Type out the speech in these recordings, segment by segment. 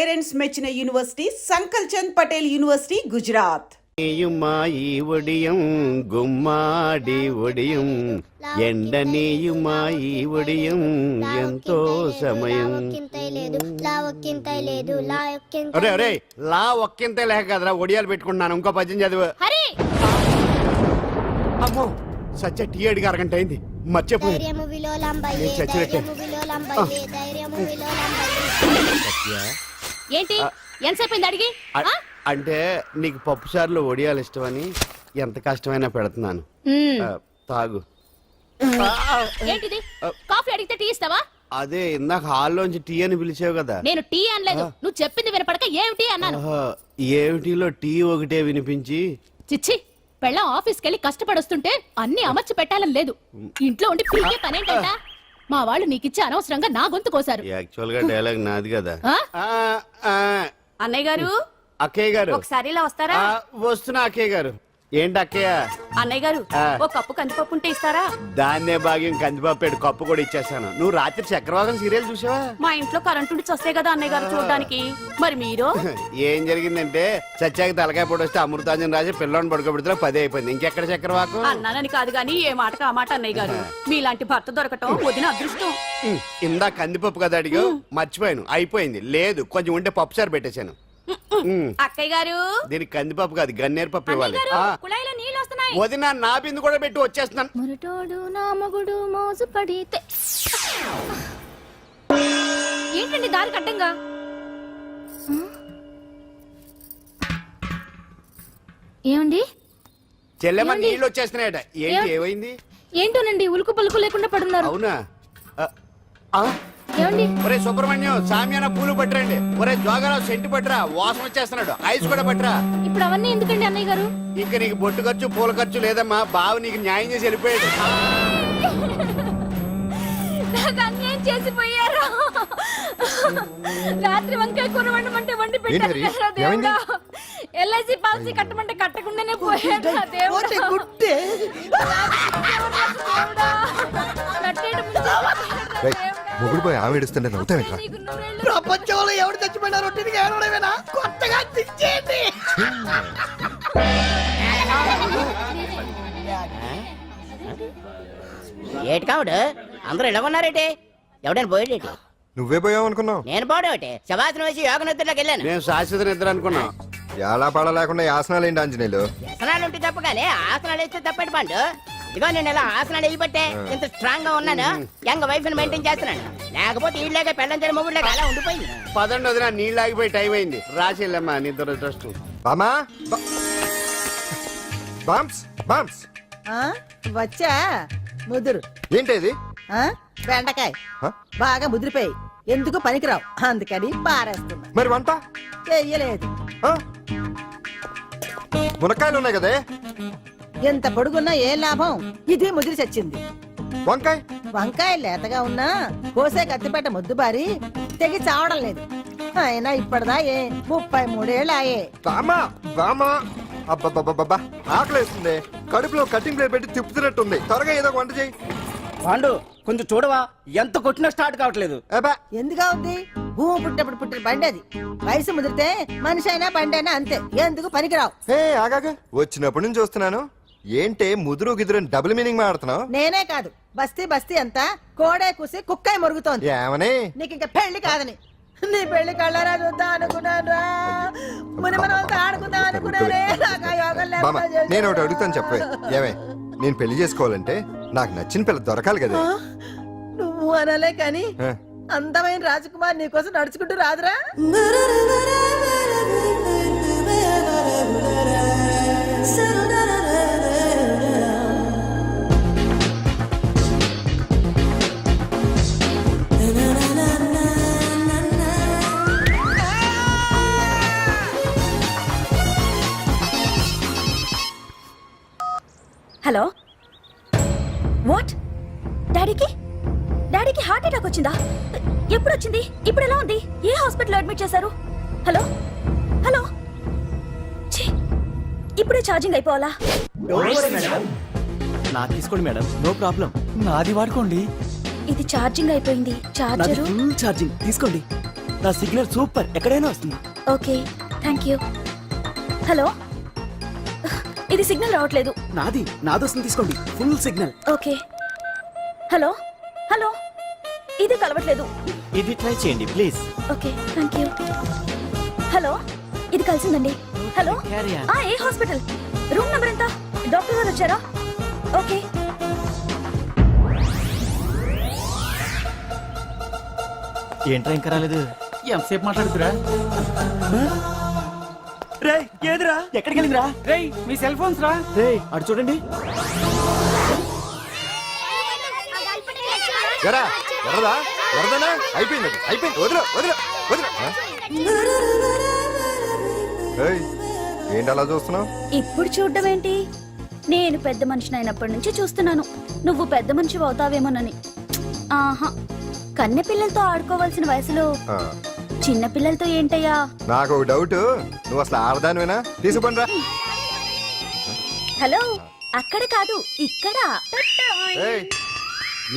Parents మెచ్చిన university సంకల్ Chand Patel university Gujarat. నీయుమాయి ఒడియం గుమ్మాడి ఒడియం ఎండనీయుమాయి ఒడియం ఎంతో సమయం. అరే అరే లా ఒక్కింతే లేక కదరా ఒడియాలు పెట్టుకుంటున్నాను. ఇంకో పద్యం చదువు. అమ్మో సత్య టీ అడిగి అరగంట అయింది మర్చిపోయి ఏంటి ఎంతసేపు అడిగి అంటే నీకు పప్పు సార్లు ఒడియాలు ఇష్టమని ఎంత కష్టమైనా పెడుతున్నాను. తాగు. ఏంటిది కాఫీ అడిగితే టీ ఇస్తావా? అదే ఇందాక హాల్లోంచి టీ అని పిలిచావు కదా. నేను టీ అనలేదు, నువ్వు చెప్పింది వినపడక ఏమిటి అన్నాను. ఏమిటిలో టీ ఒకటే వినిపించి. చిచ్చి పెళ్ళం ఆఫీస్కి వెళ్ళి కష్టపడొస్తుంటే అన్ని అమర్చి పెట్టాలని లేదు. ఇంట్లో ఉండి పీకే పనేంటంట. మా వాళ్ళు నీకిచ్చి అనవసరంగా నా గొంతు కోసారు. యాక్చువల్ గా డైలాగ్ నాది కదా. అన్నయ్య గారు అక్కయ్య గారు ఒకసారి ఇలా వస్తారా? వస్తున్నా అక్కయ్య గారు. ఏంటి అక్కయ్య? అన్నయ్య గారు ఒక కప్పు కందిపప్పు ఉంటే ఇస్తారా? దాన్నే భాగ్యం కందిపప్పు కప్పు కూడా ఇచ్చేసాను. నువ్వు రాత్రి చక్రవాకం సీరియల్ చూసావా? మా ఇంట్లో కరెంటు నుంచి వస్తే కదా అన్నయ్య గారు చూడడానికి. మరి మీరు ఏం జరిగిందంటే సత్యాకి తలకాయ పొడి వస్తే అమృతాంజన్ రాసి పిల్లని పడుకోబెడితే 10 అయిపోయింది. ఇంకెక్కడ చక్రవాకం? అన్నానని కాదు గానీ ఏ మాటకు ఆ మాట అన్నయ్య గారు. మీలాంటి భర్త దొరకటం వదిన అదృష్టం. ఇందా కందిపప్పు కదా అడిగా మర్చిపోయాను. అయిపోయింది. లేదు కొంచెం ఉంటే పప్పు సార్ పెట్టేశాను. అక్కయ్య గారు దీనికి కందిపప్పు కాదు గన్నేరు పప్పు ఇవ్వాలి. కుళాయిలో నీళ్ళు వస్తున్నాయి. వదిన నా బిందు కూడా పెట్టి వచ్చేస్తున్నాను. మురటోడు నా మగుడు మోసు పడితే ఏంటండి దారి కట్టంగా? ఏమండి చెల్లెమ్మ నీళ్ళు వచ్చేస్తున్నాయట. ఏంటి ఏమైంది? ఏంటోనండి ఉలుకు పలుకు లేకుండా పడున్నారు. అవునా? ఏమండి? ఒరే సుబ్రహ్మణ్యం సామ్యాన పూలు పట్టరండి. ఒరే జోగారావు సెంటు పట్టరా, వాసన వచ్చేస్తున్నాడు. ఐస్ కూడా పట్టరా. ఇప్పుడు అవన్నీ ఎందుకండి అన్నయ్య గారు? ఇంకా నీకు బొట్టు ఖర్చు పూల ఖర్చు లేదమ్మా. బావ నీకు న్యాయం చేసి వెళ్ళిపోయాడు. అన్యాయం చేసిపోయారు. రాత్రి వంకాయ కూర వండమంటే వండి పెట్టారు. ఎల్ఐసి పాలసీ కట్టమంటే కట్టకుండానే పోయాడు. మొగుడు పోయి ఆమె ఏడుస్తుంటే నవ్వుతావేంట్రా? ప్రపంచంలో ఎవరు చచ్చిపోయినా రొట్టెని ఏడవడమేనా? కొత్తగా తెచ్చేయండి. ఏటి కావుడు అందరూ ఇలా ఉన్నారేటి? ఎవడైనా పోయేటి? నువ్వే పోయావు అనుకున్నావు. నేను పోవడం శవాసనం వేసి యోగ నిద్రలోకి వెళ్ళాను. నేను శాశ్వత నిద్ర అనుకున్నా. ఎలా పాడ లేకుండా ఆసనాలు ఏంటి ఆంజనేయులు? వ్యసనాలు ఉంటే తప్ప కానీ ఆసనాలు వేస్తే తప్పటి పండు. ఇదిగో నేను ఇలా ఆసనాలు వేయబట్టే ఇంత స్ట్రాంగ్ గా ఉన్నాను. యంగ్ వైఫ్ ని మెయింటైన్ చేస్తున్నాను. లేకపోతే ఇళ్ళగా పెళ్ళంచని మొగుళ్ళగా అలా ఉండిపోయింది. పదండి వదిన నీళ్ళు ఆగిపోయి టైం అయింది. రాసిల్లమ్మా నిద్ర ట్రస్ట్. బామా బామ్స్ బామ్స్ వచ్చా ముదురు. ఏంటి బెండకాయ బాగా ముదిరిపోయి ఎందుకు పనికిరావు, అందుకని పారేస్తున్నా. మరి వంట చెయ్యలేదు. మునక్కాయలు ఉన్నాయి కదే. ఎంత పొడుగున్నా ఏం లాభం? ఇది ముదిరి చచ్చింది. వంకాయ వంకాయ లేతగా ఉన్నా కోసే కత్తిపేట ముద్దు బారి తెగి చావడం లేదు. అయినా ఇప్పటిదా 33 ఏళ్ళు ఆయే. బామా బామా అబ్బబ్బబ్బబ్బా ఆకలేస్తుంది. కడుపులో కటింగ్ ప్లేట్ పెట్టి తిప్పుతున్నట్టుంది. త్వరగా ఏదో వంట చేయి. పాండు కొంచెం చూడవా, ఎంత కొట్టినా స్టార్ట్ కావట్లేదు. ఎందుగా ఉంది? భూమి పుట్టినప్పుడు పుట్టిన బండి అది. వయసు ముదిరితే మనిషి అయినా బండి అయినా అంతే. ఎందుకు పనికిరావు. ఆగాగా వచ్చినప్పటి నుంచి చూస్తున్నాను. ఏంటే ముదురు గిదురు డబుల్ మీనింగ్ మాడుతున్నావు? నేనే కాదు బస్తీ బస్తీ అంతా కోడే కూసి కుక్కాయ మురుగుతోంది. ఏమని? నీకు ఇంకా పెళ్లి కాదని. నీ పెళ్లి కళ్ళరా చూద్దాం అనుకున్నాను. మునిమనంతా ఆడుకుందాం అనుకున్నానే. నేను ఒకటి అడుగుతాను చెప్పే. ఏమే నేను పెళ్లి చేసుకోవాలంటే నాకు నచ్చిన పిల్ల దొరకాలి కదా. నువ్వు అనలే కాని అందమైన రాజకుమార్ నీకోసం నడుచుకుంటూ రాదురా. Hello, what? డాడీకి హార్ట్ అటాక్ వచ్చిందా? ఎప్పుడు వచ్చింది? ఇప్పుడు ఎలా ఉంది? ఏ హాస్పిటల్ అడ్మిట్ చేశారు? హలో హలో, ఇప్పుడే ఛార్జింగ్ అయిపోవాలా? నాకు తీసుకోండి మేడం, నో ప్రాబ్లం. నాది వాడుకోండి. ఇది ఛార్జింగ్ అయిపోయింది. చార్జర్ ఫుల్ ఛార్జింగ్ తీసుకోండి. నా సిగ్నల్ సూపర్, ఎక్కడైనా వస్తుంది. Okay thank you. హలో, ఇది సిగ్నల్ రావట్లేదు. నాది వస్తుంది, తీసుకోండి. Full signal. Okay. Hello hello, ఇది కలవట్లేదు. ఇది ట్రై చేయండి please. Okay thank you. Hello, ఇది కలిసిందండి. Hello, Carry on. ఏ హాస్పిటల్? రూమ్ నెంబర్ ఎంత? డాక్టర్ గారు వచ్చారా? ఓకే. ఏంట్రా ఇంకా రాలేదు? ఎంతసేపు మాట్లాడుతురా? రే ఏదిరా, ఎక్కడికి వెళ్ళిందిరా? రేయ్ మీ సెల్ ఫోన్స్ రా. రే అటు చూడండి. ఎరా ఎరదా ఎరదనా అయిపోయింది అది. అయిపోయింది, వదిలు వదిలు వదిలు. ఏయ్, ఏంటి అలా చూస్తున్నావు? ఇప్పుడు చూడ్డం ఏంటి? నేను పెద్ద మనిషిని అయినప్పటి నుంచి చూస్తున్నాను నువ్వు పెద్ద మనిషి అవుతావేమోనని. ఆహా, కన్నె పిల్లలతో ఆడుకోవాల్సిన వయసులో చిన్న పిల్లలతో ఏంటయ్యా? నాకు ఒక డౌట్, నువ్వు అసలు ఆడదానివేనా? తీసుకుంటా. హలో, అక్కడ కాదు ఇక్కడ. ఏయ్,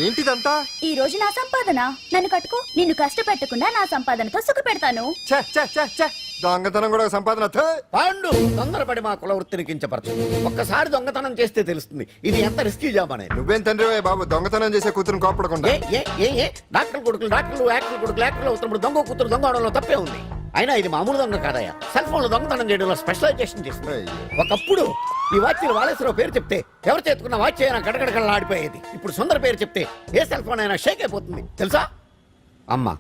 ఏంటిదంతా? ఈ రోజు నా సంపాదన. నన్ను కట్టుకో, నిన్ను కష్టపెట్టకుండా నా సంపాదనతో సుఖ పెడతాను. ఛే, ఛే, ఛే, ఛే. దొంగతనం కూడా ఒక సంపాదన. థూ. పాండు తొందరపడి మా కుల వృత్తిని కించపరచు. ఒక్కసారి దొంగతనం చేస్తే తెలుస్తుంది ఇది ఎంత రిస్కీ జాబ్ అనేది. నువ్వేం తండ్రివే బాబు, దొంగతనం చేసే కూతురు కోపడకుండా. డాక్టర్ కొడుకులు డాక్టర్లు, యాక్టర్ కొడుకులు యాక్టర్లు అవుతున్నప్పుడు దొంగ కూతురు దొంగ అవడంలో తప్పే ఉంది. అయినా ఇది మామూలు దొంగ కాదయ్యా, సెల్ ఫోన్ లో దొంగతనం చేయడంలో స్పెషలైజేషన్ చేస్తుంది. ఒకప్పుడు ఈ వాచీలు వాలేశ్వరరావు పేరు చెప్తే ఎవరు చేతుకున్న వాచ్ అయినా గడగడగడలా ఆడిపోయేది. ఇప్పుడు సుందర పేరు చెప్తే ఏ సెల్ ఫోన్ అయినా షేక్ అయిపోతుంది తెలుసా? అమ్మా,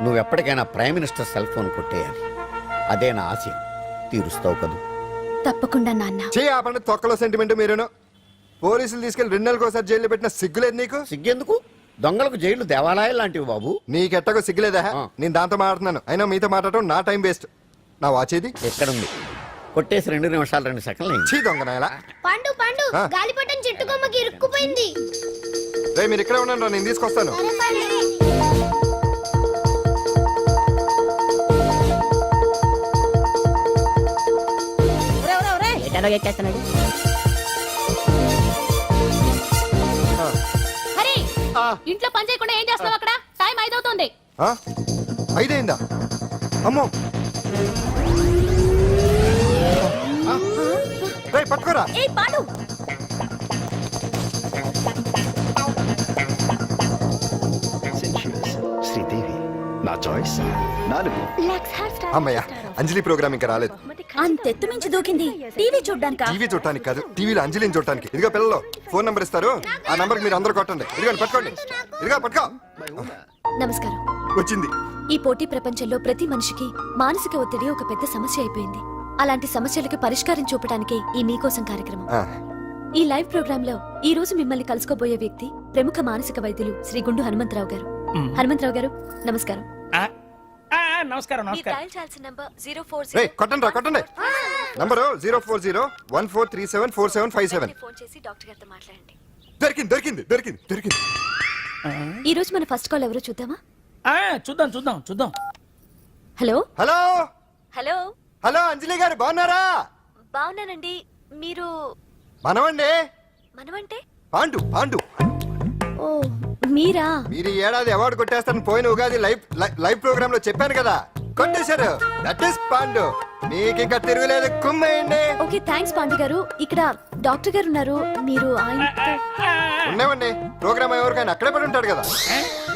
నువ్వు ఎప్పటికైనా ప్రైమ్ మినిస్టర్ సెల్ ఫోన్ కొట్టేయాలి. అదే నా ఆశయం. తీరుస్తావు కదూ? తప్పకుండా నాన్న. చేయి ఆ పండు తొక్కలో సెంటిమెంట్ మీరును. పోలీసులు తీసుకెళ్లి 2 నెలలకు ఒకసారి జైల్లో పెట్టిన సిగ్గులేదు నీకు? సిగ్గెందుకు? దొంగలకు జైలు దేవాలయాలు లాంటివి బాబు. నీకెట్టకు సిగ్గులేదా? నేను దాంతో మాట్లాడుతున్నాను, అయినా మీతో మాట్లాడటం నా టైం వేస్ట్. నా వాచేది ఎక్కడుంది? కొట్టేసి 2 నిమిషాలు 2 సెకండ్లు అయింది. చీ దొంగనాయలా. పండు పండు గాలిపటం చెట్టు కొమ్మకి ఇరుక్కుపోయింది. రే మీరు ఇక్కడే ఉండండి, నేను తీసుకొస్తాను. ఒరేయ్, ఒరేయ్, ఒరేయ్. ఎటలో ఎక్కేస్తున్నాడు. హరి, ఇంట్లో పని చేయకుండా ఏం చేస్తున్నావు అక్కడ? టైం 5 అవుతుంది. ఆ? 5 అయిందా? అమ్మో, రేయ్ పట్టుకోరా. ఏ పాడు, శ్రీదేవి నా చాయిస్ 4. అమ్మయ్య, అంజలి ప్రోగ్రామ్ ఇంకా రాలేదు. అంతెత్తు మించి దూకింది. టీవీ చూడ్డానికా? టీవీ చూడటానికి కాదు, టీవీలో అంజలిని చూడటానికి. ఇదిగో పిల్లలు, ఫోన్ నంబర్ ఇస్తారు, ఆ నంబర్ మీరు అందరూ కొట్టండి. ఇదిగో పట్టుకోండి, ఇదిగో పట్టుకో. నమస్కారం. వచ్చింది. ఈ పోటీ ప్రపంచంలో ప్రతి మనిషికి మానసిక ఒత్తిడి ఒక పెద్ద సమస్య అయిపోయింది. అలాంటి సమస్యలకు పరిష్కారం చూపడానికి ఈ మీకోసం కార్యక్రమం. ఆ, ఈ లైవ్ ప్రోగ్రామ్ లో ఈ రోజు మిమ్మల్ని కలుసుకోబోయే వ్యక్తి ప్రముఖ మానసిక వైద్యులు శ్రీ గుండు హనుమంతరావు గారు. హనుమంతరావు గారు నమస్కారం. నమస్కారం మీరు డయల్ చేయాల్సిన నంబర్ 040. రేయ్ కొట్టండి రా, కొట్టండి. నంబరు 04014374757. ఫోన్ చేసి డాక్టర్ గారితో మాట్లాడండి. దొరికింది దొరికింది దొరికింది దొరికింది. ఈ రోజు మన ఫస్ట్ కాల్ ఎవరో చూద్దామా? చూద్దాం చూద్దాం చూద్దాం. హలో హలో హలో హలో, అంజలి గారు బాగున్నారా? బాగున్నానండి. మీరు మనమండి, మనమంటే? పాండు పాండు. ఓ మీరా? మీరు ఈ ఏడాది అవార్డు కొట్టేస్తారని పోయిన ఉగాది లైవ్ ప్రోగ్రామ్ లో చెప్పాను కదా, కొట్టేశారు. That is Pandu. మీకు ఇంకా తిరుగులేదు, కుమ్మేయండి. ఓకే థ్యాంక్స్ పాండు గారు. ఇక్కడ డాక్టర్ గారు ఉన్నారు, మీరు ఆయనతో. ఉన్నామండి, ప్రోగ్రామ్ ఎవరికైనా అక్కడే పడి ఉంటాడు కదా.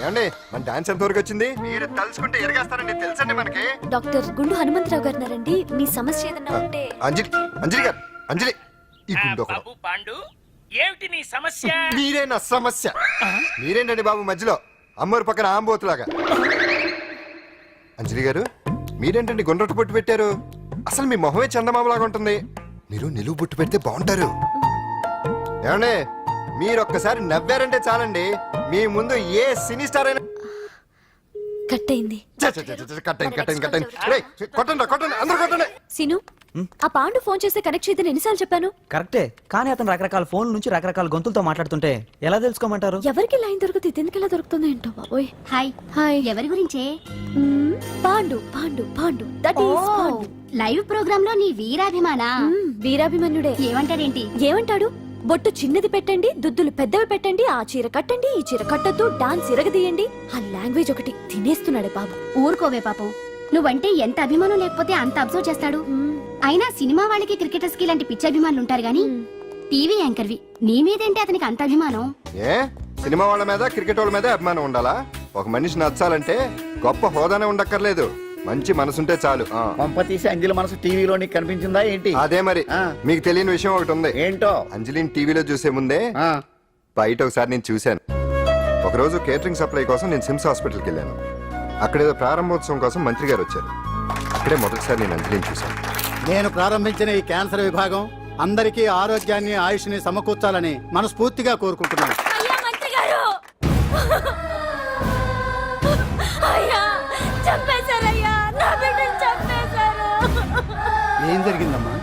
ఏమండి, మన డాన్స్ ఎంత వరకు వచ్చింది? మీరు తలుచుకుంటే ఎరగేస్తారండి, తెలుసండి మనకి. డాక్టర్ గుండు హనుమంతరావు గారు ఉన్నారండి. మీ సమస్య ఏదన్నా ఉంటే. అంజలి అంజలి గారు, అంజలి ఈ గుండు ఒకడు. బాబు పాండు, ఏమిటి నీ సమస్య? మీరే నా సమస్య. మీరేంటండి బాబు మధ్యలో అమ్మోరు పక్కన ఆంబోతులాగా? అంజలి గారు, మీరేంటండి గుండ్రటి బొట్టు పెట్టారు? అసలు మీ మొహమే చందమామలాగా ఉంటుంది. మీరు నిలువు బొట్టు పెడితే బాగుంటారు. ఏమండి, మీరు ఒక్కసారి నవ్వారంటే చాలండి, మీ ముందు ఏ సినీ స్టార్ అయినా కట్ అయింది. కొట్టండి కొట్టండి, అందరూ కొట్టండి. సీను, ఆ పాండు ఫోన్ చేస్తే కనెక్ట్ చేయదని ఎన్నిసార్లు చెప్పాను? కరెక్టే, కానీ అతను రకరకాల ఫోన్ నుంచి రకరకాల గొంతులతో మాట్లాడుతుంటే ఎలా తెలుసుకోమంటారు? ఎవరికి లైన్ దొరుకుతుంది, ఇతనికి ఎలా దొరుకుతుందో ఏంటో బాబోయ్. Hi hi. ఎవరి గురించే? Pandu Pandu Pandu, that is Pandu. Live program లో నీ వీరాభిమాన వీరాభిమన్యుడే. ఏమంటాడేంటి? ఏమంటాడు? బొట్టు చిన్నది పెట్టండి, దుద్దులు పెద్దవి పెట్టండి, ఆ చీర కట్టండి, ఈ చీర కట్టద్దు, డాన్స్ ఇరగదీయండి. ఆ లాంగ్వేజ్ ఒకటి తినేస్తున్నాడే బాబు. ఊరుకోవే పాపం, నువ్వంటే ఎంత అభిమానం లేకపోతే అంత అబ్జర్వ్ చేస్తాడు. అయినా సినిమా వాళ్ళకి క్రికెటర్స్ కి ఇలాంటి పిచ్చి అభిమానులు ఉంటారు గానీ టీవీ యాంకర్వి నీ మీదేంటి అతనికి అంత అభిమానం? ఏ సినిమా వాళ్ళ మీద క్రికెట్ వాళ్ళ మీద అభిమానం ఉండాలా? ఒక మనిషి నచ్చాలంటే గొప్ప హోదానే ఉండక్కర్లేదు, మంచి మనసుంటే చాలు. పంప తీసి అంజలి మనసు టీవీలో నీకు కనిపించిందా ఏంటి? అదే మరి. మీకు తెలియని విషయం ఒకటి ఉంది. ఏంటో? అంజలిని టీవీలో చూసే ముందే బయట ఒకసారి నేను చూశాను. ఒకరోజు కేటరింగ్ సప్లై కోసం నేను సిమ్స్ హాస్పిటల్కి వెళ్ళాను. అక్కడేదో ప్రారంభోత్సవం కోసం మంత్రి గారు వచ్చారు. అక్కడే మొదటిసారి నేను అంజలిని చూశాను. నేను ప్రారంభించిన ఈ క్యాన్సర్ విభాగం అందరికీ ఆరోగ్యాన్ని ఆయుష్ని సమకూర్చాలని మనస్ఫూర్తిగా కోరుకుంటున్నాను. అయ్యా మంత్రి గారు, అయ్యా చంపేశారయ్యా, నా బిడ్డను చంపేశారు. ఏం జరిగిందమ్మా?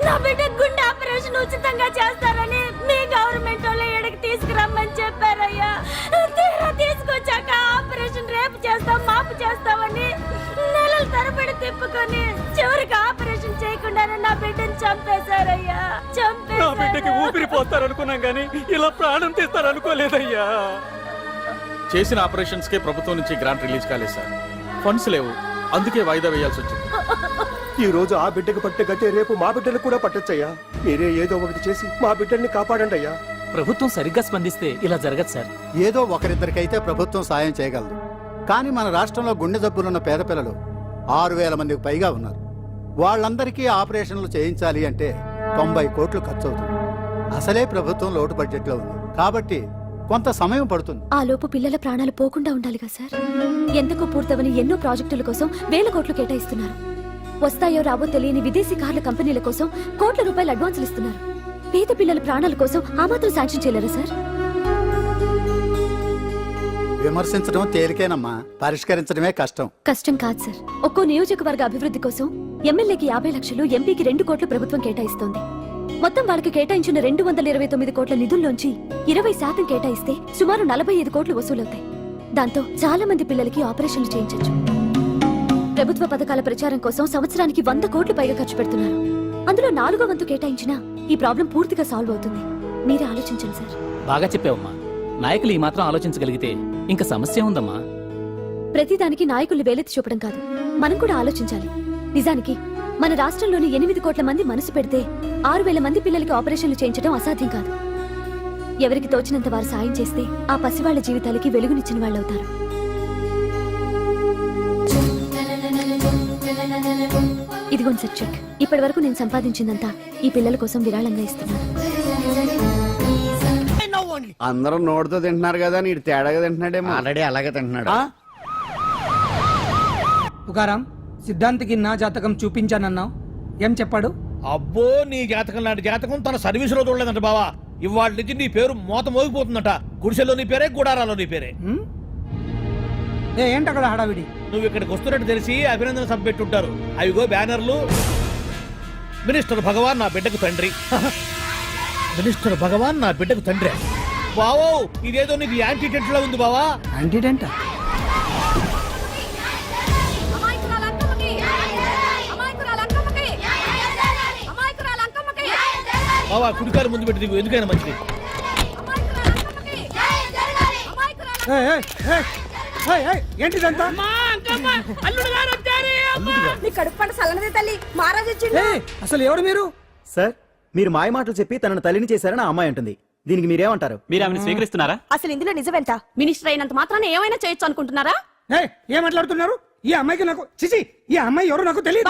నా బిడ్డ గుండె ఆపరేషన్ ఉచితంగా చేస్తారని మీ గవర్నమెంట్ వాళ్ళు ఇక్కడికి తీసుకురమ్మని చెప్పారయ్యా. తీరా తీసుకొచ్చాక ఆపరేషన్ రేపు చేస్తాం మాపు చేస్తామని నెలల తరబడి తిప్పుకొని చివరికి ఆపరేషన్ చేయకుండానే నా బిడ్డను చంపేశారయ్యా. నా బిడ్డకి ఊపిరి పోస్తారనుకున్నాం గానీ ఇలా ప్రాణం తీస్తారనుకోలేదయ్యా. చేసిన ఆపరేషన్స్ కే ప్రభుత్వం నుంచి గ్రాంట్ రిలీజ్ కాలేదు సార్. ఫండ్స్ లేవు, అందుకే వాయిదా వేయాల్సి వచ్చింది. ఈ రోజు ఆ బిడ్డకు పట్టే గట్టే రేపు మా బిడ్డలు కూడా పట్టొచ్చయ్యా. మీరే ఏదో ఒకటి చేసి మా బిడ్డల్ని కాపాడండి అయ్యా. ప్రభుత్వం సరిగ్గా స్పందిస్తే ఇలా జరగదు సార్. ఏదో ఒకరిద్దరికైతే ప్రభుత్వం సాయం చేయగలదు, కానీ మన రాష్ట్రంలో గుండె జబ్బులున్న పేద పిల్లలు 6,000 మందికి పైగా ఉన్నారు. వాళ్ళందరికీ ఆపరేషన్లు చేయించాలి అంటే 90 కోట్లు ఖర్చు అవుతుంది. అసలే ప్రభుత్వం లోటు బడ్జెట్లో ఉంది కాబట్టి కొంత సమయం పడుతుంది. ఆ లోపు పిల్లల ప్రాణాలు పోకుండా ఉండాలిగా సార్. ఎంతకు పూర్తవని ఎన్నో ప్రాజెక్టుల కోసం వేల కోట్లు కేటాయిస్తున్నారు. వస్తాయో రావో తెలియని విదేశీ కార్ల కంపెనీల కోసం కోట్ల రూపాయలు అడ్వాన్సులు ఇస్తున్నారు. పేద పిల్లల ప్రాణాల కోసం ఆ మాత్రం శాంక్షన్ చేయలేరా సార్? విమర్శించడం తేలికేనమ్మా, పరిష్కరించడమే కష్టం. కష్టం కాదు సార్. ఒక్కో నియోజకవర్గ అభివృద్ధి కోసం ఎమ్మెల్యేకి 50 లక్షలు, ఎంపీకి 2 కోట్లు ప్రభుత్వం కేటాయిస్తోంది. మొత్తం వాళ్ళకి కేటాయించిన 229 కోట్ల నిధుల్లోంచి 20% కేటాయిస్తే సుమారు 45 కోట్లు వసూలవుతాయి. దాంతో చాలా మంది పిల్లలకి ఆపరేషన్లు చేయించొచ్చు. ప్రభుత్వ పథకాల ప్రచారం కోసం సంవత్సరానికి 100 కోట్లు పైగా ఖర్చు పెడుతున్నారు. అందులో 4వ వంతు కేటాయించినా ఈ ప్రాబ్లం పూర్తిగా సాల్వ్ అవుతుంది. మీరే ఆలోచించండి సార్. బాగా చెప్పావమ్మా. నాయకులు ఈ మాత్రం ఆలోచించగలిగితే ఇంకా సమస్య ఉందమ్మా. ప్రతిదానికి నాయకుల్ని వేలెత్తి చూపడం కాదు, మనం కూడా ఆలోచించాలి. నిజానికి మన రాష్ట్రంలోని 8 కోట్ల మంది మనసు పెడితే 6,000 మంది పిల్లలకి ఆపరేషన్లు చేయించడం అసాధ్యం కాదు. ఎవరికి తోచినంత వారు సాయం చేస్తే ఆ పసివాళ్ల జీవితాలకి వెలుగునిచ్చిన వాళ్ళవుతారు. ఇదిగోండి సార్ చెక్. ఇప్పటి వరకు నేను సంపాదించిందంతా ఈ పిల్లల కోసం విరాళంగా ఇస్తున్నాను. అందరూ నోటితో తింటున్నారు కదా, నీడు తేడాగా తింటున్నాడేమో. ఆల్రెడీ అలాగే తింటున్నాడు. తుకారాం, సిద్ధాంతికి నా జాతకం చూపించానన్నావు, ఏం చెప్పాడు? అబ్బో, నీ జాతకం లాంటి జాతకం తన సర్వీస్ లో చూడలేదంట బావా. ఇవాళ నుంచి నీ పేరు మోత మోగిపోతుందట. గుడిసెలో నీ పేరే, గుడారాలో నీ పేరే. ఏంటి అక్కడ హడావిడి? నువ్వు ఇక్కడికి వస్తున్నట్టు తెలిసి అభినందన సభ పెట్టుంటారు. అవిగో బ్యానర్లు. మినిస్టర్ భగవాన్ నా బిడ్డకు తండ్రి. మినిస్టర్ భగవాన్ నా బిడ్డకు తండ్రి. బావో, ఇదేదో నీకు యాంటీటెంట్ లో ఉంది బావా. యాంటీటెంట్? బావా, కుడికారు ముందు పెట్టి దిగు, ఎందుకైనా మంచిది. ఏంటిదంతా? అసలు ఎవరు మీరు? సార్, మీరు మాయ మాటలు చెప్పి తనను తల్లిని చేశారని ఆ అమ్మాయి అంటుంది. దీనికి మీరేమంటారు? మీరు ఆమెను స్వీకరిస్తున్నారా? అసలు ఇందులో నిజమేంట? మినిస్టర్ అయినంత మాత్రాన ఏమైనా చేయొచ్చు అనుకుంటున్నారా? ఏం మాట్లాడుతున్నారు? ఈ అమ్మాయికి నాకు చిచి, ఈ అమ్మాయి ఎవరు నాకు తెలియదు.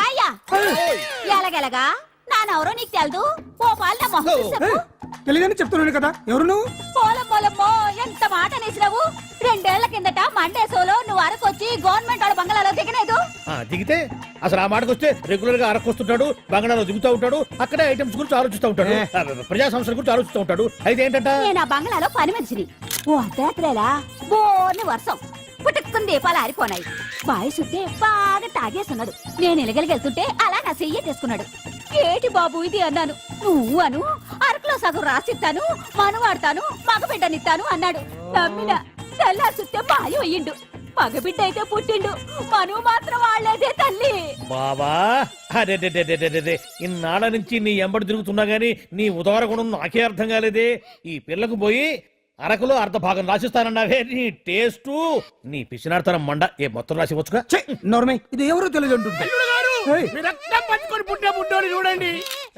ఎలాగెలగా నానెవరో నీకు తెలదు. ఓ పాల తెలియదని చెప్తున్నాను కదా. ఎవరు నువ్వు? పోలమ్మో ఎంత మాట అనేసినావు. 2 ఏళ్ల కిందట మండే సోలో నువ్వు అరకొచ్చి గవర్నమెంట్ వాళ్ళ బంగ్లాలో దిగలేదు. దిగితే అసలు ఆ మాటకు వస్తే రెగ్యులర్ గా అరకొస్తుంటాడు, బంగ్లాలో దిగుతూ ఉంటాడు, అక్కడే ఐటమ్స్ గురించి ఆలోచిస్తూ ఉంటాడు, ప్రజా సంస్థల గురించి ఆలోచిస్తూ ఉంటాడు. అయితే ఏంటంట, నేను ఆ బంగ్లాలో పని మనిషిని. ఓ అర్ధరాత్రేలా బోర్ని వర్షం పుట్టుకుని దీపాలు ఆరిపోనాయి. బాయ్ సుట్టే బాగా తాగేస్తున్నాడు. నేను ఎలగలిగెళ్తుంటే అలా నా చెయ్యి తీసుకున్నాడు. ఏటి బాబు ఇది అన్నాను. నువ్వు అను, అరకులో సగం రాసిస్తాను, మనువాడతాను, మగబిడ్డనిస్తాను అన్నాడు. నమ్మిన తెల్లారి సుట్టే బాయ్ అయ్యిండు. మగబిడ్డ అయితే పుట్టిండు, మనువు మాత్రం వాళ్ళేదే తల్లి. బావా అరే ఇన్నాళ్ళ నుంచి నీ ఎంబడి తిరుగుతున్నా గానీ నీ ఉదార గుణం నాకే అర్థం కాలేదే. ఈ పిల్లకు పోయి అరకులో అర్ధ భాగం రాసిస్తానన్నావే, నీ టేస్టు నీ పిచ్చినాడతనం మండ ఏ మొత్తం రాసి వచ్చుగా. నోర్మై ఇది ఎవరో తెలియదు అంటుంటే రక్తం పట్టుకొని పుట్టే పుట్టోడు చూడండి,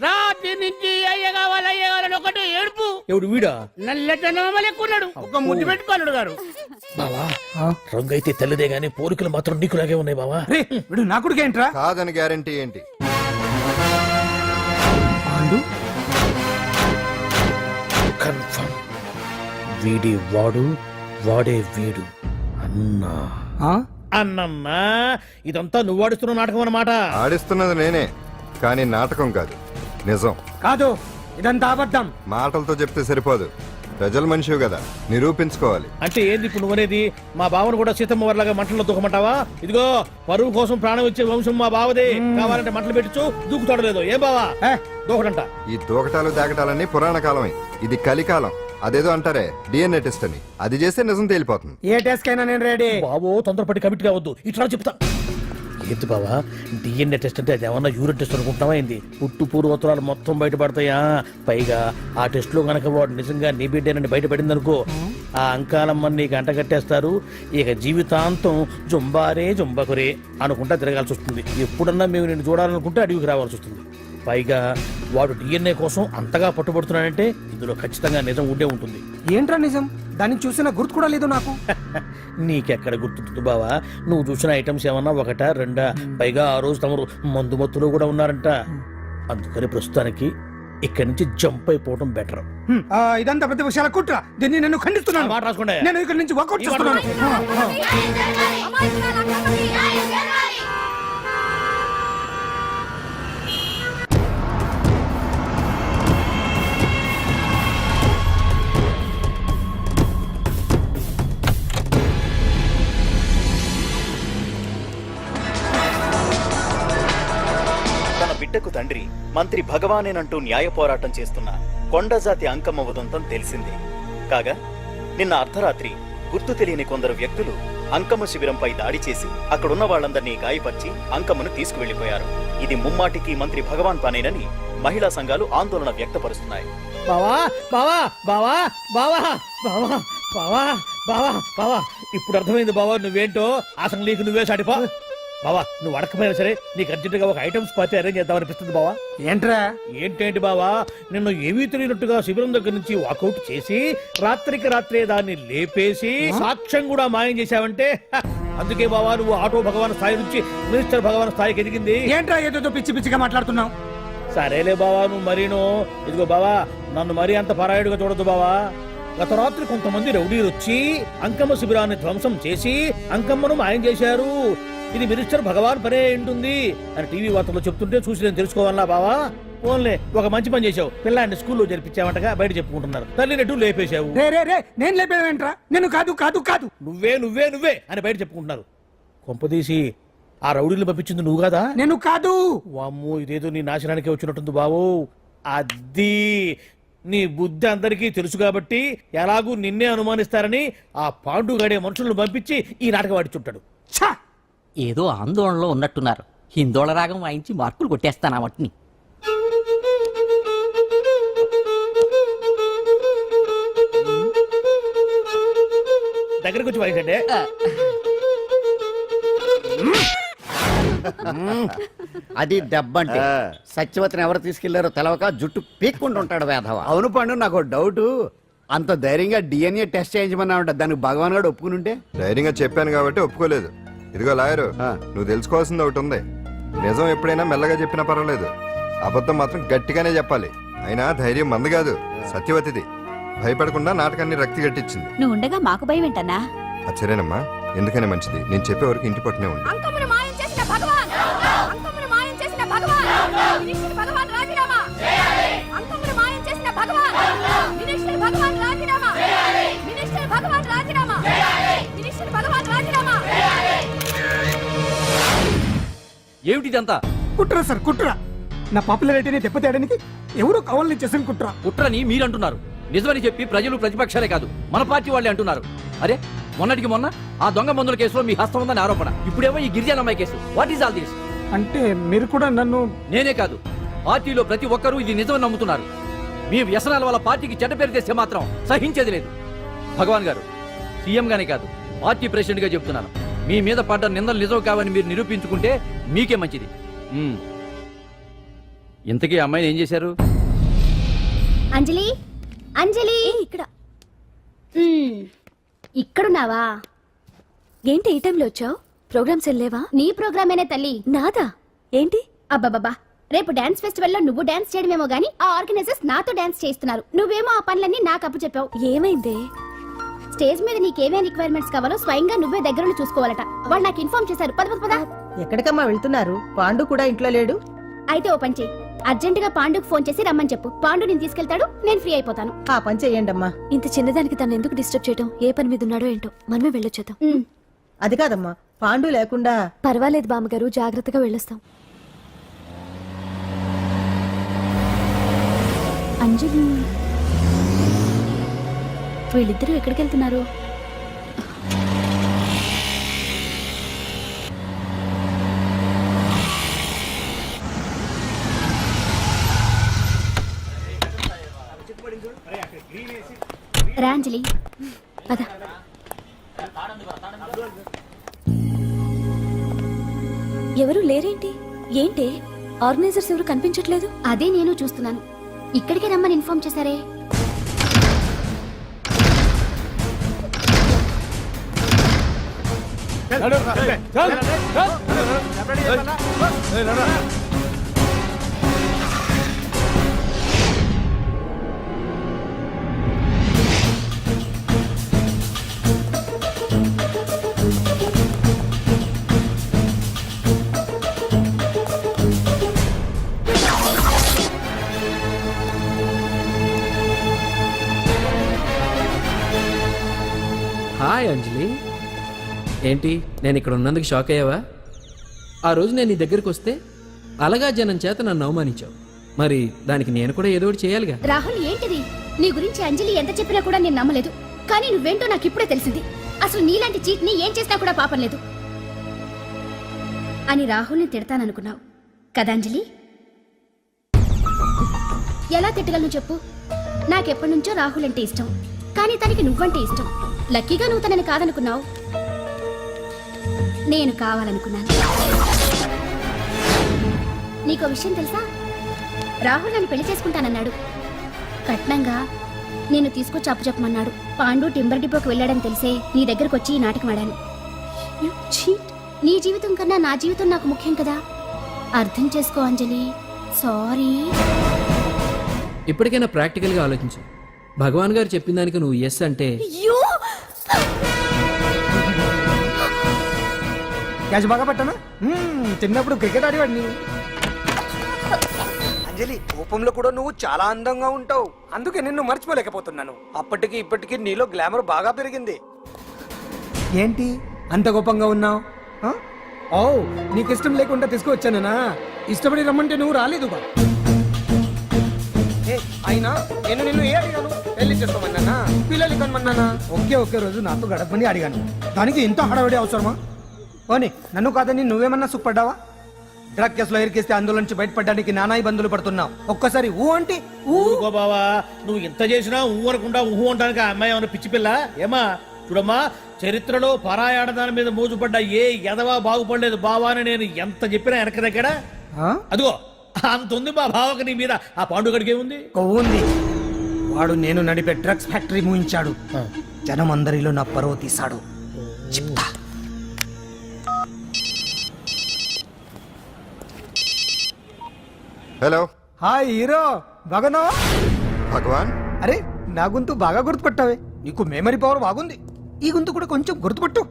రాత్రి నుంచి అయ్య కావాలని ఒకటి ఏడుపు. ఎవడు వీడా? నల్లెక్కున్నాడు, ఒక ముద్దు పెట్టుకోలేడు గారు. బావా రంగు అయితే తెల్లదే గానీ పోలికలు మాత్రం నీకులాగే ఉన్నాయి బావా. వీడు నా కొడుకు ఏంట్రా? కాదని గ్యారంటీ ఏంటి? కన్ఫర్మ్ వీడి వాడు వాడే వీడు అన్నా. అన్నమ్మా ఇదంతా నువ్వు ఆడుతున్న నాటకం అన్నమాట. ఆడిస్తున్నది నేనే, కానీ నాటకం కాదు, నిజం. కాదు ఇదంతా అబద్ధం. మాటలతో చెప్తే సరిపోదు, ప్రజల మనిషివి కదా, నిరూపించుకోవాలి. అంటే ఏంది ఇప్పుడు నువ్వనేది? మా బావను కూడా సీతమ్మ వారిలాగా మంటల్లో దూకమంటావా? ఇదిగో పరువు కోసం ప్రాణం ఇచ్చే వంశం మా బావదే, కావాలంటే మంటలు పెట్టచ్చు, దూకుతాడు లేదు. ఏం బావా దూకడంట? ఈ దూకటాలు దాకటాలన్నీ పురాణ కాలమే, ఇది కలికాలం. అదేదో అంటారే డిఎన్ఏ టెస్ట్ అని, అది చేస్తే నిజం తేలిపోతుంది. ఏ టెస్ట్ కైనా నేను రెడీ. బాబో తొందరపడి కమిట్ కావద్దు, ఇట్లా చెప్తా. ఏంటి బావా డిఎన్ఏ టెస్ట్ అంటే అది ఏమన్నా యూరిన్ టెస్ట్ అనుకుంటున్నావా ఏంది? పుట్టు పూర్వోత్తరాలు మొత్తం బయటపడతాయా? పైగా ఆ టెస్ట్ లో గనక వాడు నిజంగా నీ బిడ్డేనని బయటపడింది అనుకో, ఆ అంకాలమ్మని నీకు అంట కట్టేస్తారు. ఇక జీవితాంతం జుంబారే జుంబకురే అనుకుంటా తిరగాల్సి వస్తుంది. ఎప్పుడన్నా మేము నిన్ను చూడాలనుకుంటే అడవికి రావాల్సి వస్తుంది. పైగా వాడు డిఎన్ఏ కోసం అంతగా పట్టుబడుతున్నాడంటే ఇందులో ఖచ్చితంగా నిజం ఉండే ఉంటుంది. ఏంట్రా నిజం? దాన్ని చూసిన గుర్తు కూడా లేదు నాకు. నీకెక్కడ గుర్తుంటుంది బావా? నువ్వు చూసిన ఐటమ్స్ ఏమన్నా ఒకటా రెండా? పైగా ఆ రోజు తమరు మందు మత్తులో కూడా ఉన్నారంట. అందుకని ప్రస్తుతానికి ఇక్కడి నుంచి జంప్ అయిపోవడం బెటర్. ఇదంతా పెద్ద విషయాల కుట్ర, దీన్ని నేను ఖండిస్తున్నాను. మాట రాసుకోండి. నేను ఇక్కడి నుంచి వర్కౌట్ చేస్తున్నాను. బిడ్డకు తండ్రి మంత్రి భగవానేనంటూ న్యాయ పోరాటం చేస్తున్న కొండజాతి అంకమ్మ ఉదంతం తెలిసిందే. కాగా నిన్న అర్ధరాత్రి గుర్తు తెలియని కొందరు వ్యక్తులు అంకమ్మ శిబిరంపై దాడి చేసి అక్కడున్న వాళ్ళందరినీ గాయపరిచి అంకమ్మను తీసుకువెళ్లిపోయారు. ఇది ముమ్మాటికి మంత్రి భగవాన్ పనేనని మహిళా సంఘాలు ఆందోళన వ్యక్తపరుస్తున్నాయి. బావా బావా బావా బావా బావా బావా బావా బావా ఇప్పుడు అర్థమైంది బావా నువ్వేంటో. అసలు నీకు నువ్వే సాటిపా బావా. నువ్వు అడకపోయినా సరే నీకు అర్జెంటుగా ఒక ఐటమ్స్ పార్టీ అరేంజ్ చేద్దామనిపిస్తుంది బావా. ఏంట్రా? ఏంటేంటి బావా, నిన్ను ఏమీ తెలియనట్టుగా శిబిరం దగ్గర నుంచి వాకౌట్ చేసి రాత్రికి రాత్రే దాన్ని లేపేసి సాక్ష్యం కూడా మాయం చేశావంటే అందుకే బావా నువ్వు ఆటో భగవాన్ స్థాయి నుంచి మినిస్టర్ భగవాన్ స్థాయికి ఎదిగింది. ఏంట్రా ఏదో పిచ్చి పిచ్చిగా మాట్లాడుతున్నావు? సరేలే బావా నువ్వు మరీను. ఇదిగో బావా నన్ను మరీ అంత పరాయుడుగా చూడద్దు బావా. గత రాత్రి కొంతమంది రౌడీలు వచ్చి అంకమ్మ శిబిరాన్ని ధ్వంసం చేసి అంకమ్మను మాయం చేశారు. ఇది మినిస్టర్ భగవాన్ పనే ఉంటుంది అని టీవీ వార్తల్లో చెప్తుంటే చూసి నేను తెలుసుకోవాలా బావా. ఓన్లే ఒక మంచి పని చేశావు, పిల్లాన్ని స్కూల్లో జరిపించావంటగా బయట చెప్పుకుంటున్నారు. తల్లి నెట్టు లేపేశావు. నేను లేపేవేంట్రా? నేను కాదు కాదు కాదు నువ్వే నువ్వే నువ్వే అని బయట చెప్పుకుంటున్నారు. కొంపదీసి ఆ రౌడీలు పంపించింది నువ్వు కాదా? నేను కాదు. వామ్మో ఇదేదో నీ నాశనానికి వచ్చినట్టుంది బావు. అది నీ బుద్ధి అందరికీ తెలుసు కాబట్టి ఎలాగూ నిన్నే అనుమానిస్తారని ఆ పాండుగాడే మనుషులను పంపించి ఈ నాటకం ఆడిచుంటాడు. ఏదో ఆందోళనలో ఉన్నట్టున్నారు. హిందోళ రాగం వాయించి మార్కులు కొట్టేస్తాను ఆ మట్టిని. దగ్గరకు వచ్చి వాయించండి. అది దెబ్బంటే సత్యవతిని ఎవరు తీసుకెళ్లారో తెలవక జుట్టు పీక్కుంటూ ఉంటాడు వేధవ. అవును పండు, నాకు డౌట్. అంత ధైర్యంగా డిఎన్ఏ టెస్ట్ చేయించమన్నా ఉంటా, దానికి భగవాన్ గారు ఒప్పుకుని ఉంటే? ధైర్యంగా చెప్పాను కాబట్టి ఒప్పుకోలేదు. ఇదిగో లాయరు, నువ్వు తెలుసుకోవాల్సింది ఒకటి ఉంది. నిజం ఎప్పుడైనా మెల్లగా చెప్పినా పర్వాలేదు, అబద్ధం మాత్రం గట్టిగానే చెప్పాలి. అయినా ధైర్యం మంది కాదు, సత్యవతిది. భయపడకుండా నాటకాన్ని రక్తి గట్టించింది. నువ్వు ఉండగా మాకు భయం ఏంటన్నా? సరేనమ్మా, ఎందుకనే మంచిది. నేను చెప్పే వరకు ఇంటి పట్టునే ఉంది. అంకమ్మను మాయం చేసిన భగవాన్, అంకమ్మను మాయం చేసిన భగవాన్, మినిస్టర్ భగవాన్ రాజీనామా. అంకమ్మను మాయం చేసిన భగవాన్, మినిస్టర్ భగవాన్ రాజీనామా. మినిస్టర్ భగవాన్ రాజీనామా. మినిస్టర్ భగవాన్ రాజీనామా. ఏమిటిదంతా? కుట్ర సార్, కుట్ర. నా పాపులారిటీని దెబ్బతేయడానికి ఎవరో కావాలని చేసిన కుట్ర. కుట్రని మీరంటున్నారు, నిజమని చెప్పి ప్రజలు ప్రతిపక్షాలే కాదు మన పార్టీ వాళ్ళే అంటున్నారు. అరే మొన్నటికి మొన్న ఆ దొంగ మందుల కేసులో మీ హస్తం ఉందని ఆరోపణ, ఇప్పుడేమో ఈ గిరిజన అమ్మాయి case. What is all this? అంటే మీరు కూడా నన్ను... నేనే కాదు, పార్టీలో ప్రతి ఒక్కరూ ఇది నిజం నమ్ముతున్నారు. మీ వ్యసనాల వల్ల పార్టీకి చెడ్డ పేరు తెస్తే మాత్రం సహించేది లేదు. భగవాన్ గారు, సీఎం గానే కాదు, పార్టీ ప్రెసిడెంట్ గా చెప్తున్నాను, మీ మీద పడ్డ నిందలు నిజం కావని మీరు నిరూపించుకుంటే మీకే మంచిది. ఇంతకీ అమ్మాయిని ఏం చేశారు? అంజలి, అంజలి, ఇక్కడ ఇక్కడున్నావా? ఏంటి ఈ టైంలో వచ్చావు? ప్రోగ్రామ్స్ వెళ్ళేవా? నీ ప్రోగ్రామేనే తల్లి. నాదా? ఏంటి? అబ్బాబాబా, రేపు డాన్స్ ఫెస్టివల్ లో నువ్వు డాన్స్ చేయడమేమో గానీ ఆ ఆర్గనైజర్స్ నాతో డాన్స్ చేయిస్తున్నారు. నువ్వేమో ఆ పనులన్నీ నాకు అప్పు చెప్పావు. ఏమైందే? స్టేజ్ మీద నీకేమేం రిక్వైర్మెంట్స్ కావాలో స్వయంగా నువ్వే దగ్గరుండి చూసుకోవాలట. వాళ్ళు నాకు ఇన్ఫార్మ్ చేశారు. పద పద. ఎక్కడికమ్మా వెళ్తున్నారు? పాండు కూడా ఇంట్లో లేడు. అయితే ఓ పని చెయ్యి, అర్జెంట్ గా పాండుకు ఫోన్ చేసి రమ్మని చెప్పు. పాండు నేను తీసుకెళ్తాడు, నేను ఫ్రీ అయిపోతాను. ఆ పని చెయ్యండమ్మా. ఇంత చిన్నదానికి తను ఎందుకు డిస్టర్బ్ చేయటం? ఏ పని మీద ఉన్నాడో ఏంటో, మనమే వెళ్ళొచ్చేద్దాం. అది కాదమ్మా, పాండు లేకుండా... పర్వాలేదు బామ్మగారు, జాగ్రత్తగా వెళ్ళొస్తాం. అంజలి, వీళ్ళిద్దరూ ఎక్కడికి వెళ్తున్నారు? రా అంజలి, పద. ఎవరు లేరేంటి? ఏంటి ఆర్గనైజర్స్ ఎవరు కనిపించట్లేదు? అదే నేను చూస్తున్నాను. ఇక్కడికే రమ్మని ఇన్ఫార్మ్ చేశారే. హాయ్ అంజలి, ఏంటి నేను ఇక్కడ ఉన్నందుకు షాక్ అయ్యావా? ఆ రోజు నేను నీ దగ్గరికి వస్తే అలగా జనం చేత నన్ను అవమానించావు. మరి దానికి నేను కూడా ఏదో ఒకటి చేయాలిగా. రాహుల్, ఏంటిది? నీ గురించి అంజలి ఎంత చెప్పినా కూడా నేను నమ్మలేదు. కానీ నువ్వేంటో నాకు ఇప్పుడే తెలిసింది. అసలు నీలాంటి చీట్ ని ఏం చేసినా కూడా పాపం లేదు అని రాహుల్ని తిడతాననుకున్నావు కదా అంజలి? ఎలా తిట్టగలను చెప్పు? నాకెప్పటి నుంచో రాహుల్ అంటే ఇష్టం, కానీ తనకి నువ్వంటే ఇష్టం. లక్కీగా నువ్వు తనని కాదనుకున్నావు, నేను కావాలనుకున్నాను. నీకో విషయం తెలుసా? రాహుల్ నన్ను పెళ్లి చేసుకుంటానన్నాడు. కట్నంగా నేను తీసుకొచ్చి అప్పు చెప్పమన్నాడు. పాండు టింబర్ డిపోకి వెళ్ళాడని తెలిసే నీ దగ్గరకు వచ్చి ఈ నాటకం ఆడాను. నీ జీవితం కన్నా నా జీవితం నాకు ముఖ్యం కదా, అర్థం చేసుకో అంజలి. సారీ. ఇప్పటికైనా ప్రాక్టికల్ గా ఆలోచించు. భగవాన్ గారు చెప్పిన దానికి నువ్వు ఎస్ అంటే... క్యాచ్ బాగా పట్టానా? చిన్నప్పుడు క్రికెట్ ఆడేవాడిని. అంజలి, కోపంలో కూడా నువ్వు చాలా అందంగా ఉంటావు, అందుకే నిన్ను మర్చిపోలేకపోతున్నాను. అప్పటికి ఇప్పటికి నీలో గ్లామర్ బాగా పెరిగింది. ఏంటి అంత కోపంగా ఉన్నావు? ఓ, నీకు ఇష్టం లేకుండా తీసుకువచ్చానా? ఇష్టపడి రమ్మంటే నువ్వు రాలేదుగా. అయినా నేను నిన్ను ఏ అడిగాను? పెళ్లి చేసుకోమన్నానా, పిల్లలు కనమన్నానా? ఒకే రోజు నాతో గడపని అడిగాను, దానికి ఇంత హడావిడి అవసరమా? ఓని, నన్ను కాదని నువ్వేమన్నా సుఖపడ్డావా? డ్రగ్ కేసులో ఎరికేస్తే అందులో నుంచి బయటపడడానికి నానా ఇబ్బందులు పడుతున్నావు. ఒక్కసారి ఊ అంటే ఊరుకో బావా, నువ్వు ఎంత చేసినా ఊ అనకుండా ఊహు అంటానికి ఆ అమ్మాయి ఏమన్నా పిచ్చి పిల్ల ఏమా? చూడమ్మా, చరిత్రలో పరాయాడదాని మీద మోజుపడ్డ ఏ ఎదవా బాగుపడలేదు బావా అని నేను ఎంత చెప్పినా వెనక దగ్గర. అదిగో అంత ఉంది మా బావకి నీ మీద. ఆ పాండుగడికి ఏముంది? ఉంది. వాడు నేను నడిపే డ్రగ్స్ ఫ్యాక్టరీ మూయించాడు. జనం అందరిలో నా పరువు తీశాడు. చెప్తా. హలో. హాయ్ హీరో, బాగున్నావా? భగవాన్, అరే నా గొంతు బాగా గుర్తుపట్టావే. నీకు మెమరీ పవర్ బాగుంది. ఈ గొంతు కూడా కొంచెం గుర్తుపట్టు.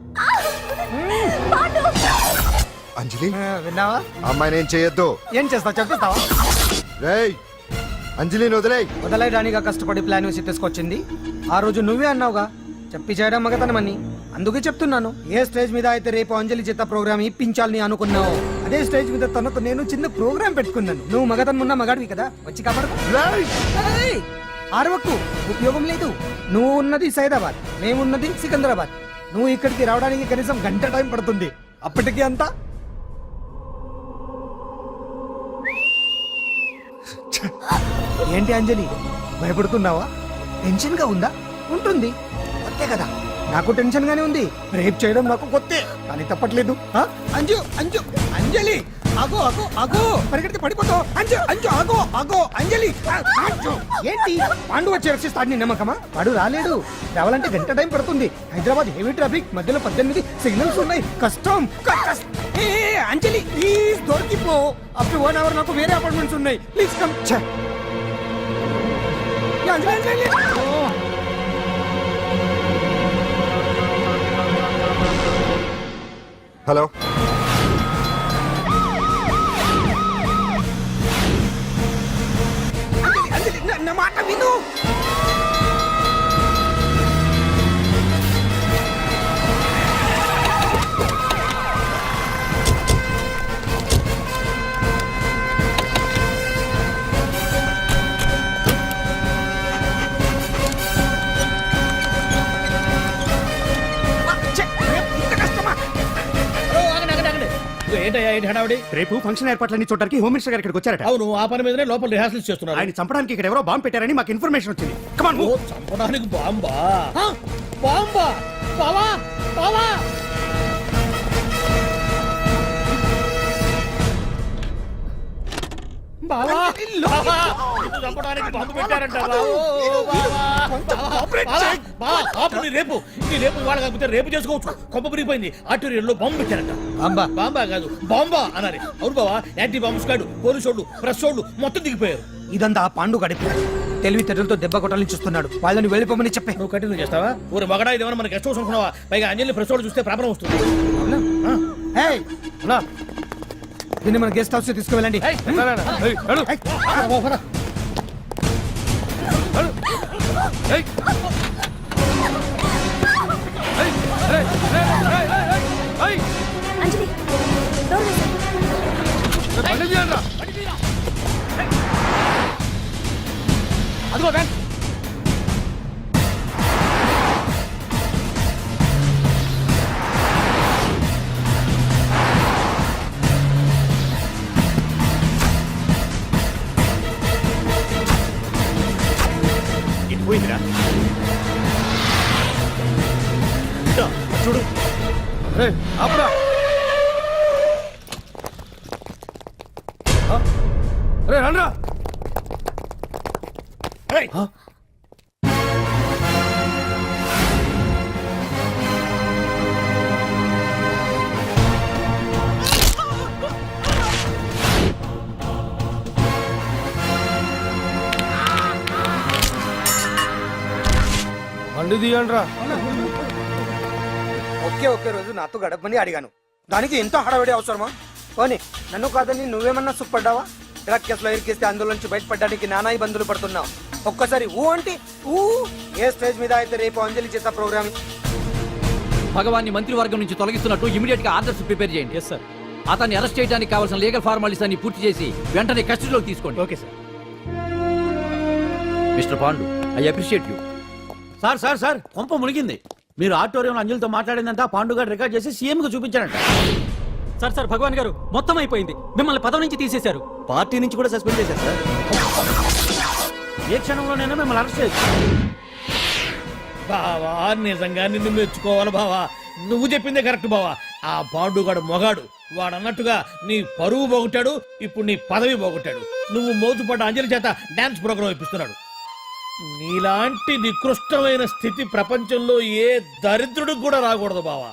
అంజలి, విన్నావా? అమ్మాయిని ఏం చేయొద్దు. ఏం చేస్తా చెప్పేస్తావా? రేయ్, అంజలిని వదలయడానిగా కష్టపడి ప్లాన్ వేసి తీసుకొచ్చింది. ఆ రోజు నువ్వే అన్నావుగా, చెప్పి చేయడం మగతనమని. అందుకే చెప్తున్నాను, ఏ స్టేజ్ మీద అయితే రేపు అంజలి చేత ప్రోగ్రామ్ ఇప్పించాలని అనుకున్నావు, అదే స్టేజ్ మీద తనకు నేను చిన్న ప్రోగ్రామ్ పెట్టుకున్నాను. నువ్వు మగతనున్న మగాడివి కదా, వచ్చి కాపాడు. ఆరవకు, ఉపయోగం లేదు. నువ్వు ఉన్నది సైదాబాద్, మేమున్నది సికింద్రాబాద్. నువ్వు ఇక్కడికి రావడానికి కనీసం గంట టైం పడుతుంది. అప్పటికి అంతా ఏంటి అంజలి భయపడుతున్నావా? టెన్షన్ గా ఉందా? ఉంటుంది అంతే కదా, నాకు టెన్షన్ గానే ఉంది. రేప్ చేయడం నాకు కొత్తే, కానీ తప్పట్లేదు. అంజు అంజు అంజలి ఆగో ఆగో ఆగో, పరిగెడితే పడిపోతావు. అంజు అంజు ఆగో ఆగో అంజలి. అంజు, ఏంటి పాండు వచ్చి రక్షిస్తాడు నీ నమ్మకమా? వాడు రాలేడు. రావాలంటే గంట టైం పడుతుంది. హైదరాబాద్ హెవీ ట్రాఫిక్, మధ్యలో 18 సిగ్నల్స్ ఉన్నాయి. కష్టం. ఏ అంజలి ప్లీజ్ దొరికిపో. అప్పుడు 1 అవర్ నాకు వేరే అపార్ట్మెంట్స్ ఉన్నాయి. Please come. Anjali Anjali. Hello, Anjali నా మాట విను. ఏంటయ్యా ఏంటి హడావుడి? రేపు ఫంక్షన్ ఏర్పాట్లన్నీ చూడడానికి హోమ్ మినిస్టర్ గారు ఇక్కడికి వచ్చారట. అవును, ఆ పని మీదనే లోపల రిహార్సల్స్ చేస్తున్నారు. ఆయన చంపడానికి ఇక్కడ ఎవరో బాంబు పెట్టారని మాకు ఇన్ఫర్మేషన్ వచ్చింది. కమాన్ ఓ, చంపడానికి బాంబా? బాంబా? బావా బావా బావా బావా, నిన్ను చంపడానికి బాంబు పెట్టారంట. రేపు ఇవాళ కాకపోతే రేపు చేసుకోవచ్చు. కొమ్మ పిరిగిపోయింది. ఆర్టీరియల్లో బాంబు పెట్టారంట. బాంబా? బాంబా కాదు, బాంబా అన్నారు. అవును బావా, యాంటీ బాంబు స్క్వాడ్, పోలీసు వాళ్ళు, ప్రెస్ వాళ్ళు మొత్తం దిగిపోయారు. ఇదంతా ఆ పాండు గడిపి తెలివితేటలతో దెబ్బ కొట్టాలని చూస్తున్నాడు. వాళ్ళని వెళ్ళిపోమని చెప్పే. నువ్వు కంటిన్యూ చేస్తావా? ఊరు మగడా ఇదేమన్నా మన గెస్ట్ హౌస్ అనుకున్నావా? పైగా అంజలి ప్రెస్ వాళ్ళు చూస్తే ప్రాబ్లం వస్తుంది. దీన్ని మన గెస్ట్ హౌస్ తీసుకువెళ్ళండి. అంజలి డోర్ వేసేయ్. అదిగో వ్యాన్. ఇటు పోయిందిరా. చూడు. ఆపురా. రండ్రా. బండి తీయండ్రా. ఒకే రోజు నాతో గడపని అడిగాను, దానికి ఎంతో హడావిడి అవసరమా? పోనీ నన్ను కాదని నువ్వేమన్నా సుఖపడ్డావా? డ్రగ్ కేసులో ఇరికిస్తే అందులో నుంచి బయటపడడానికి నానా ఇబ్బందులు పడుతున్నావు. ఒక్కసారి ఊ అంటే ఊ. ఏ స్టేజ్ మీద అయితే రేపు అంజలి చేసే ప్రోగ్రామ్. భగవాన్ని మంత్రివర్గం నుంచి తొలగిస్తున్నట్టు ఇమీడియట్ గా ఆర్డర్స్ ప్రిపేర్ చేయండి. Yes sir. అతన్ని అరెస్ట్ చేయడానికి కావాల్సిన లీగల్ ఫార్మాలిటీస్ అన్ని పూర్తి చేసి వెంటనే కస్టడీలోకి తీసుకోండి. Okay sir. Mister Pandu, I appreciate you. Sir sir sir, కొంప మునిగింది. మీరు ఆడిటోరియంలో అంజలితో మాట్లాడిందంతా పాండు గారు రికార్డ్ చేసి సీఎం కు చూపించారంట. సార్ సార్, భగవాన్ గారు మొత్తం అయిపోయింది. మిమ్మల్ని పదవి నుంచి తీసేశారు. పార్టీ నుంచి కూడా సస్పెండ్ చేశారు సార్. ఏ క్షణంలోనైనా మిమ్మల్ని అరెస్ట్ చేయొచ్చు. బావా, నిజంగా నిన్ను మెచ్చుకోవాలి బావా. నువ్వు చెప్పిందే కరెక్ట్ బావా. ఆ పాండుగాడు మొగాడు. వాడు అన్నట్టుగా నీ పరువు పోగొట్టాడు, ఇప్పుడు నీ పదవి పోగొట్టాడు. నువ్వు మోతుపడ్డ అంజలి చేత డాన్స్ ప్రోగ్రాం ఇప్పిస్తున్నాడు. నీలాంటి నికృష్టమైన స్థితి ప్రపంచంలో ఏ దరిద్రుడికి కూడా రాకూడదు బావా.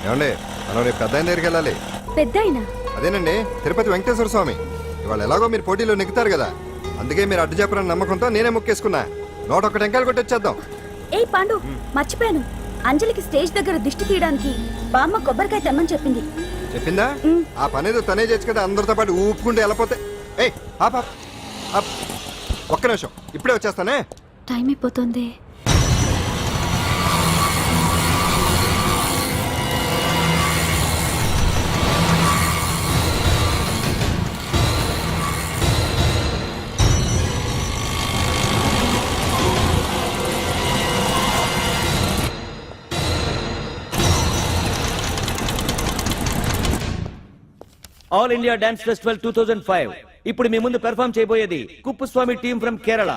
ఏమండి, మనం రేపు పెద్ద ఆయన దగ్గరికి వెళ్ళాలి. పెద్దాయనా? అదేనండి, తిరుపతి వెంకటేశ్వర స్వామి. ఇవాళ ఎలాగో మీరు పోటీలో నెగ్గుతారు కదా, అందుకే మీరు అడ్డు చెప్పరని నమ్మకంతో నేనే మొక్కేసుకున్నా. 101 టెంకాయలు కొట్టొచ్చేద్దాం. ఏ పాండు, మర్చిపోయాను. అంజలికి స్టేజ్ దగ్గర దిష్టి తీయడానికి బామ్మ కొబ్బరికాయ తెమ్మని చెప్పింది. చెప్పిందా? ఆ పనేదో తనే చేయొచ్చు కదా, అందరితో పాటు ఊపుకుంటూ వెళ్ళిపోతే. ఏయ్ ఒక్క నిమిషం, ఇప్పుడే వచ్చేస్తానే. టైం అయిపోతుంది. All India dance festival 2005. ఇప్పుడు మీ ముందు పెర్ఫామ్ చేయబోయేది కుప్పుస్వామి టీమ్ ఫ్రమ్ కేరళ.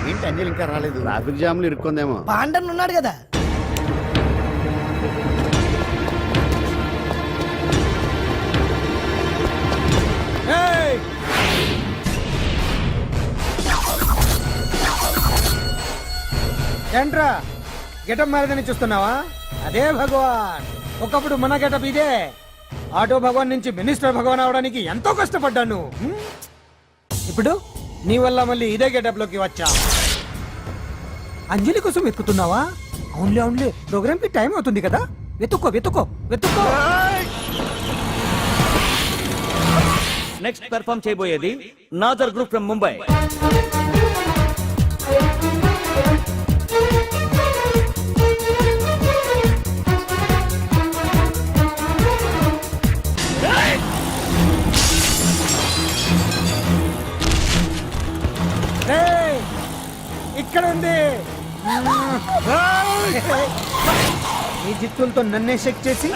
ఏంటి అంజలి ఇంకా రాలేదు? ట్రాఫిక్ జామ్లు ఇరుక్కుందేమో. పాండన్ ఉన్నాడు కదా. ఏంట్రా గెటప్ మారదని చూస్తున్నావా? అదే భగవాన్. ఒకప్పుడు మన గెటప్ ఇదే. ఆటో భగవాన్ నుంచి మినిస్టర్ భగవాన్ అవడానికి ఎంతో కష్టపడ్డాను. ఇప్పుడు నీ వల్ల మళ్ళీ ఇదే గెటప్ లోకి వచ్చా. అంజలి కోసం వెతుకుతున్నావా? అవునులే అవునులే, ప్రోగ్రామ్ కి టైం అవుతుంది కదా. వెతుక్కో వెతుక్కో వెతుక్కో. నెక్స్ట్ పెర్ఫామ్ చేయబోయేది నాజర్ గ్రూప్ ఫ్రమ్ ముంబై. ఏయ్, ఇక్కడ ఉంది. ఈ జిత్తులతో నన్నే చెక్ చేసి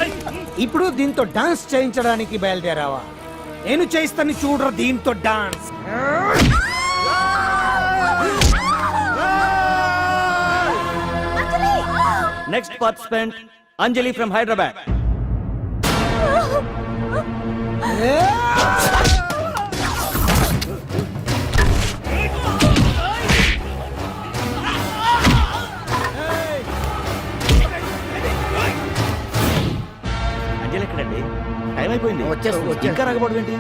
ఇప్పుడు దీంతో డాన్స్ చేయించడానికి బయలుదేరావా? నేను చేయిస్తాను చూడరా దీంతో dance. Next participant Anjali from Hyderabad. Anjali ఎక్కడండి? టైం అయిపోయింది. ఇంకా రాకపోవడం ఏంటి?